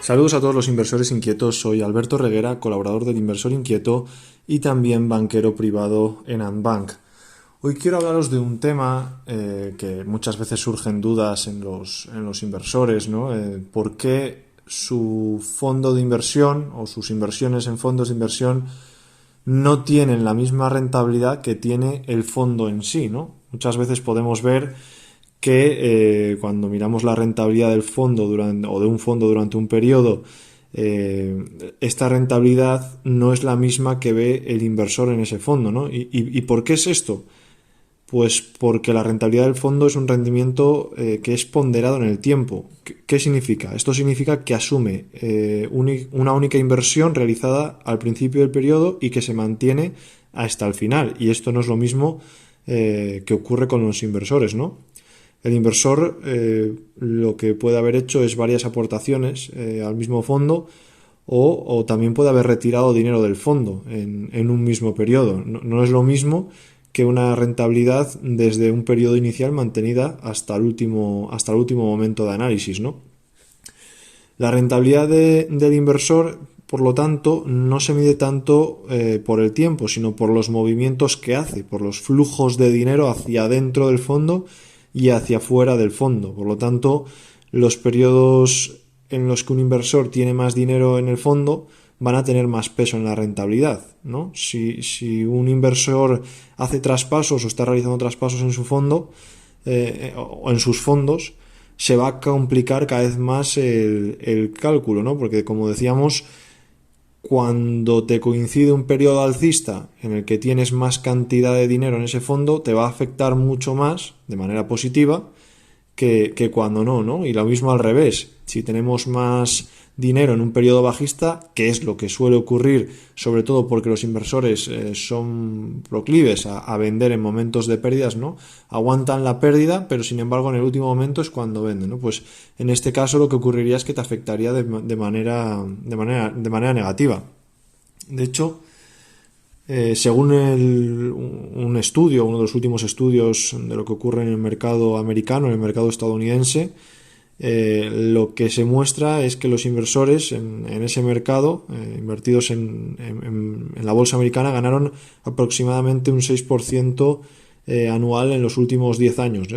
Saludos a todos los inversores inquietos, soy Alberto Reguera, colaborador del Inversor Inquieto y también banquero privado en Andbank. Hoy quiero hablaros de un tema que muchas veces surgen dudas en los inversores, ¿no? ¿Por qué su fondo de inversión o sus inversiones en fondos de inversión no tienen la misma rentabilidad que tiene el fondo en sí, ¿no? Muchas veces podemos ver que cuando miramos la rentabilidad del fondo o de un fondo durante un periodo, esta rentabilidad no es la misma que ve el inversor en ese fondo, ¿no? ¿Y por qué es esto? Pues porque la rentabilidad del fondo es un rendimiento que es ponderado en el tiempo. ¿Qué significa? Esto significa que asume una única inversión realizada al principio del periodo y que se mantiene hasta el final. Y esto no es lo mismo que ocurre con los inversores, ¿no? El inversor lo que puede haber hecho es varias aportaciones al mismo fondo o también puede haber retirado dinero del fondo en un mismo periodo. No es lo mismo que una rentabilidad desde un periodo inicial mantenida hasta el último momento de análisis, ¿no? La rentabilidad del inversor, por lo tanto, no se mide tanto por el tiempo, sino por los movimientos que hace, por los flujos de dinero hacia dentro del fondo y hacia fuera del fondo. Por lo tanto, los periodos en los que un inversor tiene más dinero en el fondo van a tener más peso en la rentabilidad, ¿no? Si un inversor hace traspasos o está realizando traspasos en su fondo o en sus fondos, se va a complicar cada vez más el cálculo, ¿no? Porque, como decíamos, cuando te coincide un periodo alcista en el que tienes más cantidad de dinero en ese fondo, te va a afectar mucho más, de manera positiva, que cuando no, ¿no? Y lo mismo al revés. Si tenemos más dinero en un periodo bajista, que es lo que suele ocurrir, sobre todo porque los inversores son proclives a vender en momentos de pérdidas, ¿no? Aguantan la pérdida, pero sin embargo en el último momento es cuando venden, ¿no? Pues en este caso lo que ocurriría es que te afectaría de manera negativa. De hecho, según un estudio, uno de los últimos estudios de lo que ocurre en el mercado americano, en el mercado estadounidense, lo que se muestra es que los inversores en ese mercado, invertidos en la bolsa americana, ganaron aproximadamente un 6% anual en los últimos 10 años,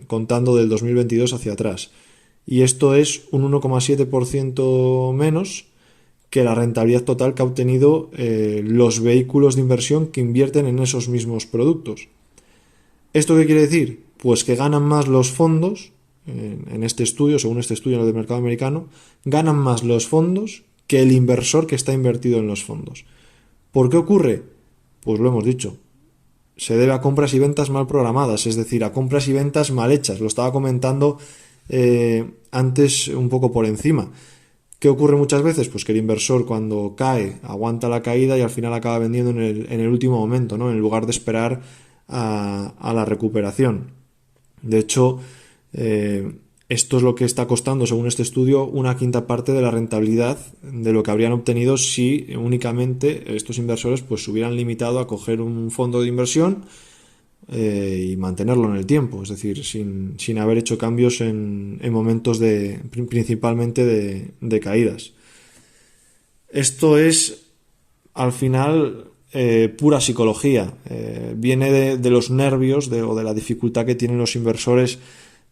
contando del 2022 hacia atrás. Y esto es un 1,7% menos que la rentabilidad total que ha obtenido los vehículos de inversión que invierten en esos mismos productos. ¿Esto qué quiere decir? Pues que ganan más los fondos, en este estudio, según este estudio del mercado americano, ganan más los fondos que el inversor que está invertido en los fondos. ¿Por qué ocurre? Pues lo hemos dicho. Se debe a compras y ventas mal programadas, es decir, a compras y ventas mal hechas. Lo estaba comentando antes un poco por encima. ¿Qué ocurre muchas veces? Pues que el inversor cuando cae aguanta la caída y al final acaba vendiendo en el último momento, ¿no? En lugar de esperar a la recuperación. De hecho, esto es lo que está costando, según este estudio, una quinta parte de la rentabilidad de lo que habrían obtenido si únicamente estos inversores pues se hubieran limitado a coger un fondo de inversión y mantenerlo en el tiempo, es decir, sin haber hecho cambios en momentos principalmente de caídas. Esto es, al final, pura psicología. Viene de los nervios o de la dificultad que tienen los inversores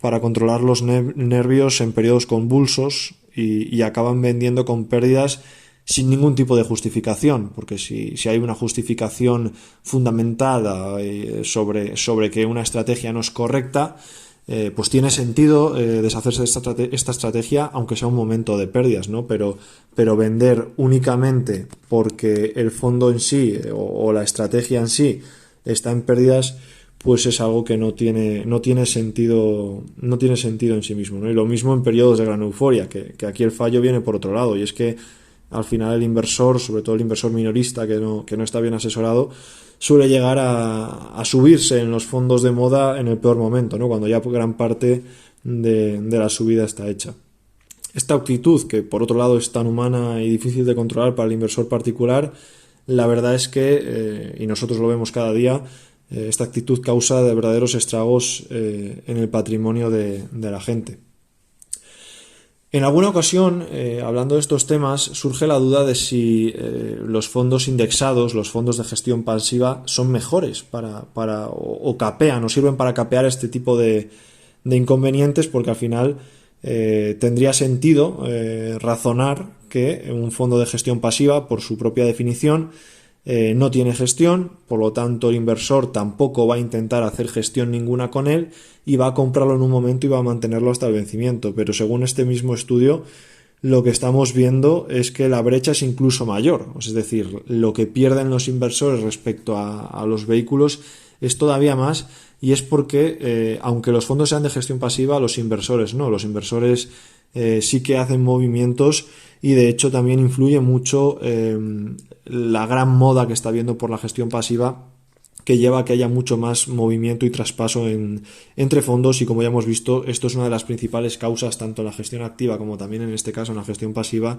para controlar los nervios en periodos convulsos y acaban vendiendo con pérdidas sin ningún tipo de justificación, porque si hay una justificación fundamentada sobre que una estrategia no es correcta, pues tiene sentido deshacerse de esta estrategia, aunque sea un momento de pérdidas, ¿no? Pero vender únicamente porque el fondo en sí o la estrategia en sí está en pérdidas, pues es algo que no tiene sentido en sí mismo, ¿no? Y lo mismo en periodos de gran euforia, que aquí el fallo viene por otro lado, y es que al final el inversor, sobre todo el inversor minorista que no está bien asesorado, suele llegar a subirse en los fondos de moda en el peor momento, ¿no? Cuando ya gran parte de la subida está hecha. Esta actitud, que por otro lado es tan humana y difícil de controlar para el inversor particular, la verdad es que, y nosotros lo vemos cada día, esta actitud causa de verdaderos estragos en el patrimonio de la gente. En alguna ocasión, hablando de estos temas, surge la duda de si los fondos indexados, los fondos de gestión pasiva, son mejores o capean o sirven para capear este tipo de inconvenientes, porque al final tendría sentido razonar que un fondo de gestión pasiva, por su propia definición, no tiene gestión, por lo tanto el inversor tampoco va a intentar hacer gestión ninguna con él y va a comprarlo en un momento y va a mantenerlo hasta el vencimiento. Pero según este mismo estudio, lo que estamos viendo es que la brecha es incluso mayor. Es decir, lo que pierden los inversores respecto a los vehículos es todavía más, y es porque, aunque los fondos sean de gestión pasiva, los inversores no. Los inversores sí que hacen movimientos, y de hecho también influye mucho la gran moda que está habiendo por la gestión pasiva, que lleva a que haya mucho más movimiento y traspaso entre fondos, y como ya hemos visto, esto es una de las principales causas, tanto en la gestión activa como también en este caso en la gestión pasiva,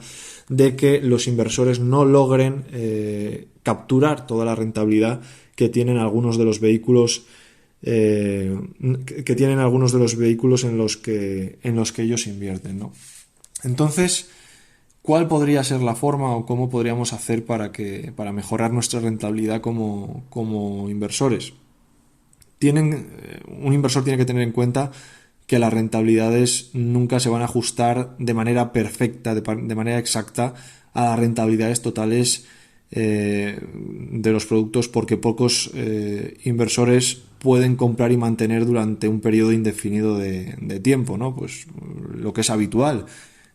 de que los inversores no logren capturar toda la rentabilidad que tienen algunos de los vehículos en los que ellos invierten, ¿no? Entonces, ¿cuál podría ser la forma o cómo podríamos hacer para mejorar nuestra rentabilidad como inversores? Un inversor tiene que tener en cuenta que las rentabilidades nunca se van a ajustar de manera perfecta, de manera exacta, a las rentabilidades totales de los productos, porque pocos inversores pueden comprar y mantener durante un periodo indefinido de tiempo, ¿no? Pues lo que es habitual.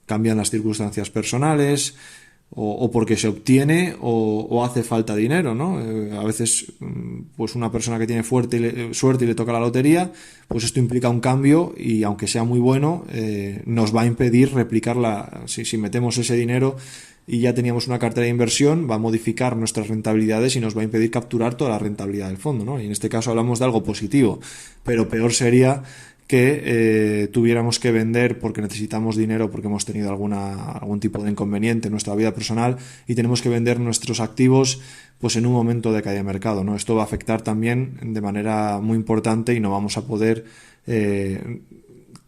Cambian las circunstancias personales, o porque se obtiene o hace falta dinero, ¿no? A veces, pues una persona que tiene suerte y le toca la lotería, pues esto implica un cambio, y aunque sea muy bueno, nos va a impedir replicarla. Si metemos ese dinero y ya teníamos una cartera de inversión, va a modificar nuestras rentabilidades y nos va a impedir capturar toda la rentabilidad del fondo, ¿no? Y en este caso hablamos de algo positivo, pero peor sería que tuviéramos que vender porque necesitamos dinero, porque hemos tenido algún tipo de inconveniente en nuestra vida personal, y tenemos que vender nuestros activos pues en un momento de caída de mercado, ¿no? Esto va a afectar también de manera muy importante, y no vamos a poder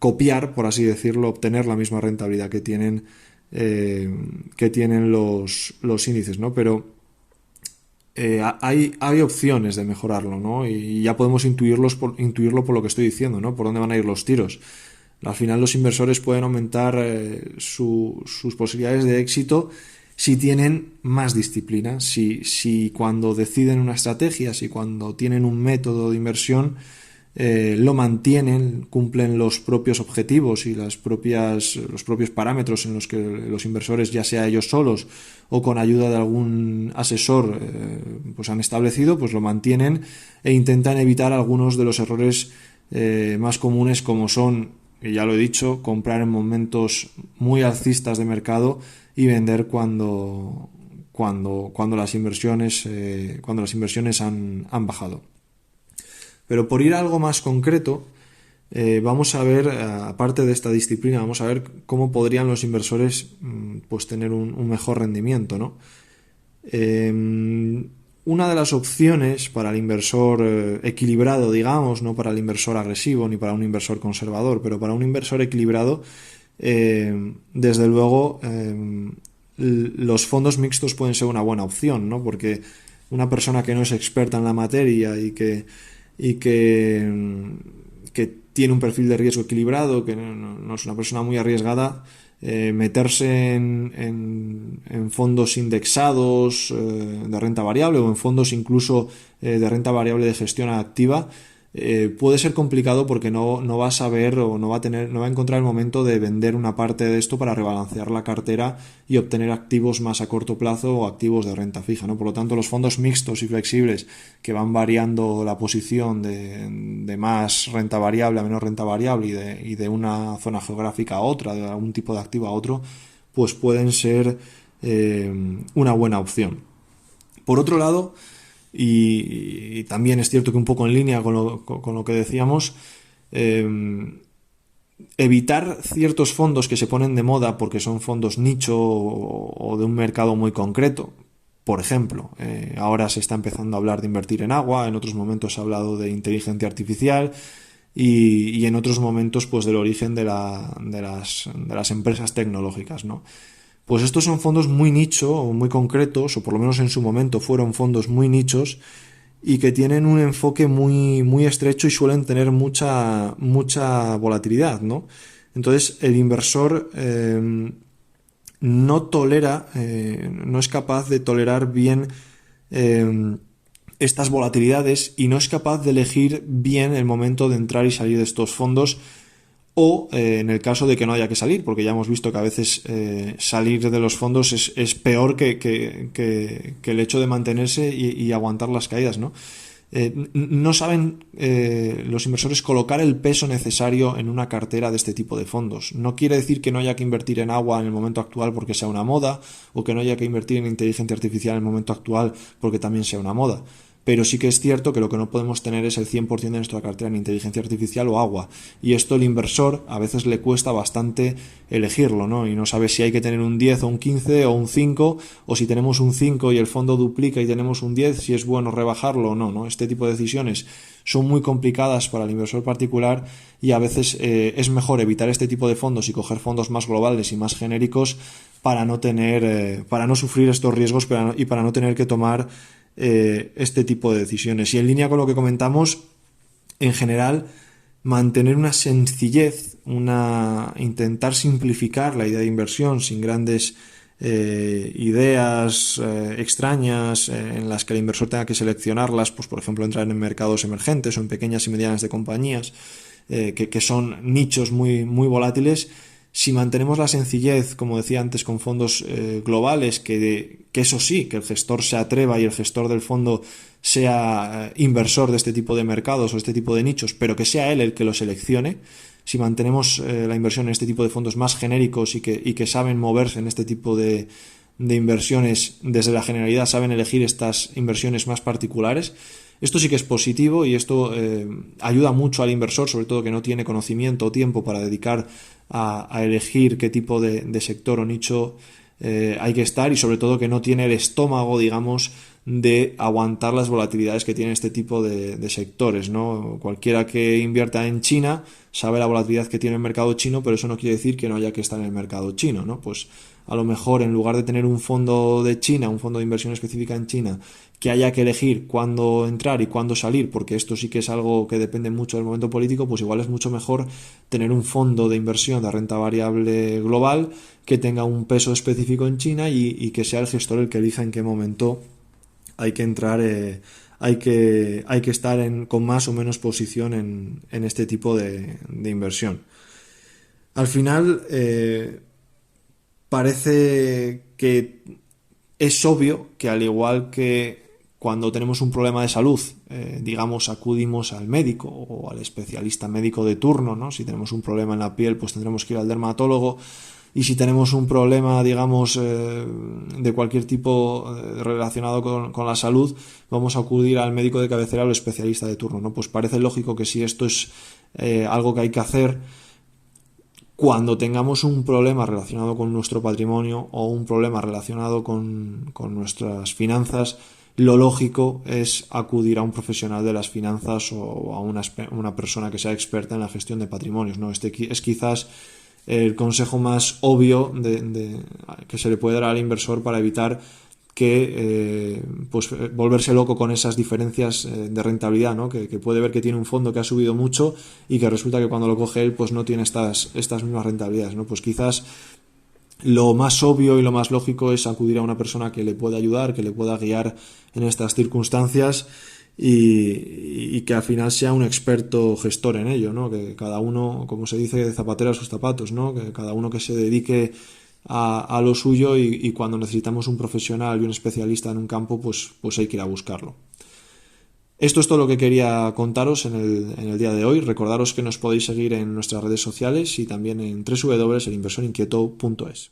copiar, por así decirlo, obtener la misma rentabilidad que tienen los índices, ¿no? Pero hay opciones de mejorarlo, ¿no? Y ya podemos intuirlo por lo que estoy diciendo, ¿no? Por dónde van a ir los tiros. Al final los inversores pueden aumentar sus posibilidades de éxito si tienen más disciplina, si cuando deciden una estrategia, si cuando tienen un método de inversión, lo mantienen, cumplen los propios objetivos y los propios parámetros en los que los inversores, ya sea ellos solos o con ayuda de algún asesor, pues han establecido, pues lo mantienen e intentan evitar algunos de los errores más comunes, como son, y ya lo he dicho, comprar en momentos muy alcistas de mercado y vender cuando las inversiones han bajado. Pero por ir a algo más concreto, vamos a ver, aparte de esta disciplina, vamos a ver cómo podrían los inversores pues tener un mejor rendimiento, ¿no? Una de las opciones para el inversor equilibrado, digamos, no para el inversor agresivo ni para un inversor conservador, pero para un inversor equilibrado, desde luego los fondos mixtos pueden ser una buena opción, ¿no? Porque una persona que no es experta en la materia y que tiene un perfil de riesgo equilibrado, que no es una persona muy arriesgada, meterse en fondos indexados de renta variable, o en fondos incluso de renta variable de gestión activa, puede ser complicado, porque no va a saber o no va a encontrar el momento de vender una parte de esto para rebalancear la cartera y obtener activos más a corto plazo o activos de renta fija, ¿no? Por lo tanto, los fondos mixtos y flexibles, que van variando la posición de más renta variable a menos renta variable y de una zona geográfica a otra, de algún tipo de activo a otro, pues pueden ser una buena opción. Por otro lado, y también es cierto que un poco en línea con lo que decíamos, evitar ciertos fondos que se ponen de moda porque son fondos nicho o de un mercado muy concreto. Por ejemplo, ahora se está empezando a hablar de invertir en agua, en otros momentos se ha hablado de inteligencia artificial, y en otros momentos pues del origen de las empresas tecnológicas, ¿no? Pues estos son fondos muy nicho o muy concretos, o por lo menos en su momento fueron fondos muy nichos y que tienen un enfoque muy estrecho y suelen tener mucha volatilidad, ¿no? Entonces el inversor no tolera, no es capaz de tolerar bien estas volatilidades y no es capaz de elegir bien el momento de entrar y salir de estos fondos o en el caso de que no haya que salir, porque ya hemos visto que a veces salir de los fondos es peor que el hecho de mantenerse y aguantar las caídas, ¿no? No saben los inversores colocar el peso necesario en una cartera de este tipo de fondos. No quiere decir que no haya que invertir en agua en el momento actual porque sea una moda, o que no haya que invertir en inteligencia artificial en el momento actual porque también sea una moda. Pero sí que es cierto que lo que no podemos tener es el 100% de nuestra cartera en inteligencia artificial o agua. Y esto el inversor a veces le cuesta bastante elegirlo, ¿no? Y no sabe si hay que tener un 10 o un 15 o un 5, o si tenemos un 5 y el fondo duplica y tenemos un 10, si es bueno rebajarlo o no, ¿no? Este tipo de decisiones son muy complicadas para el inversor particular y a veces es mejor evitar este tipo de fondos y coger fondos más globales y más genéricos para no tener, para no sufrir estos riesgos y para no tener que tomar este tipo de decisiones. Y en línea con lo que comentamos, en general, mantener una sencillez, intentar simplificar la idea de inversión sin grandes ideas extrañas en las que el inversor tenga que seleccionarlas, pues por ejemplo entrar en mercados emergentes o en pequeñas y medianas de compañías que son nichos muy volátiles. Si mantenemos la sencillez, como decía antes, con fondos globales, que eso sí, que el gestor se atreva y el gestor del fondo sea inversor de este tipo de mercados o este tipo de nichos, pero que sea él el que lo seleccione. Si mantenemos la inversión en este tipo de fondos más genéricos y que saben moverse en este tipo de inversiones desde la generalidad, saben elegir estas inversiones más particulares, esto sí que es positivo y esto ayuda mucho al inversor, sobre todo que no tiene conocimiento o tiempo para dedicar a elegir qué tipo de sector o nicho hay que estar, y sobre todo que no tiene el estómago, digamos, de aguantar las volatilidades que tiene este tipo de sectores, ¿no? Cualquiera que invierta en China sabe la volatilidad que tiene el mercado chino, pero eso no quiere decir que no haya que estar en el mercado chino, ¿no? Pues a lo mejor en lugar de tener un fondo de China, un fondo de inversión específica en China, que haya que elegir cuándo entrar y cuándo salir, porque esto sí que es algo que depende mucho del momento político, pues igual es mucho mejor tener un fondo de inversión de renta variable global que tenga un peso específico en China y que sea el gestor el que elija en qué momento hay que entrar, hay que estar con más o menos posición en este tipo de inversión. Al final, parece que es obvio que al igual que cuando tenemos un problema de salud, digamos, acudimos al médico o al especialista médico de turno, ¿no? Si tenemos un problema en la piel, pues tendremos que ir al dermatólogo. Y si tenemos un problema, digamos, de cualquier tipo relacionado con la salud, vamos a acudir al médico de cabecera o al especialista de turno, ¿no? Pues parece lógico que si esto es algo que hay que hacer, cuando tengamos un problema relacionado con nuestro patrimonio o un problema relacionado con nuestras finanzas, lo lógico es acudir a un profesional de las finanzas o a una persona que sea experta en la gestión de patrimonios, ¿no? Este es quizás el consejo más obvio que se le puede dar al inversor para evitar que pues volverse loco con esas diferencias de rentabilidad, ¿no? Que puede ver que tiene un fondo que ha subido mucho y que resulta que cuando lo coge él pues no tiene estas mismas rentabilidades, ¿no? Pues quizás lo más obvio y lo más lógico es acudir a una persona que le pueda ayudar, que le pueda guiar en estas circunstancias y que al final sea un experto gestor en ello, ¿no? Que cada uno, como se dice, de zapatero a sus zapatos, ¿no? Que cada uno que se dedique a lo suyo y cuando necesitamos un profesional y un especialista en un campo, pues hay que ir a buscarlo. Esto es todo lo que quería contaros en el día de hoy. Recordaros que nos podéis seguir en nuestras redes sociales y también en www.elinversorinquieto.es.